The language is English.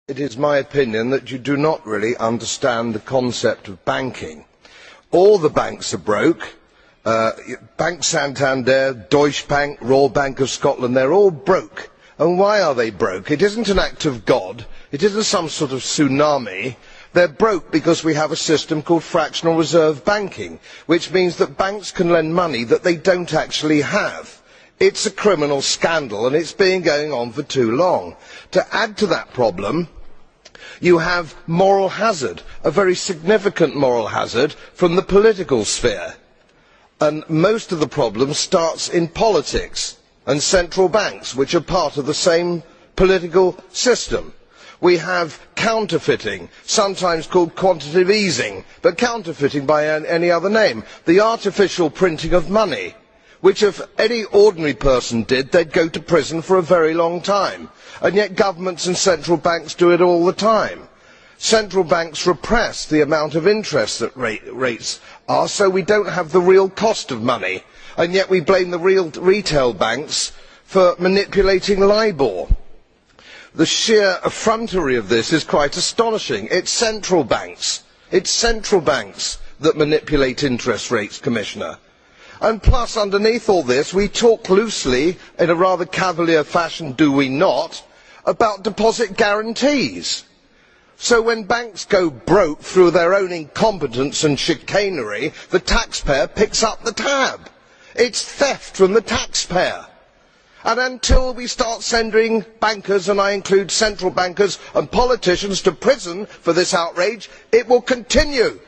It is my opinion that you do not really understand the concept of banking. All the banks are broke. Bank Santander, Deutsche Bank, Royal Bank of Scotland, they're all broke. And why are they broke? It isn't an act of God. It isn't some sort of tsunami. They're broke because we have a system called fractional reserve banking, which means that banks can lend money that they don't actually have. It's a criminal scandal and it's been going on for too long. To add to that problem, you have moral hazard, a very significant moral hazard from the political sphere. And most of the problem starts in politics and central banks, which are part of the same political system. We have counterfeiting, sometimes called quantitative easing, but counterfeiting by any other name. The artificial printing of money, which if any ordinary person did, they'd go to prison for a very long time. And yet governments and central banks do it all the time. Central banks repress the amount of interest that rates are, so we don't have the real cost of money. And yet we blame the real retail banks for manipulating LIBOR. The sheer effrontery of this is quite astonishing. It's central banks that manipulate interest rates, Commissioner. And plus, underneath all this, we talk loosely, in a rather cavalier fashion, do we not, about deposit guarantees. So when banks go broke through their own incompetence and chicanery, the taxpayer picks up the tab. It's theft from the taxpayer. And until we start sending bankers, and I include central bankers and politicians, to prison for this outrage, it will continue.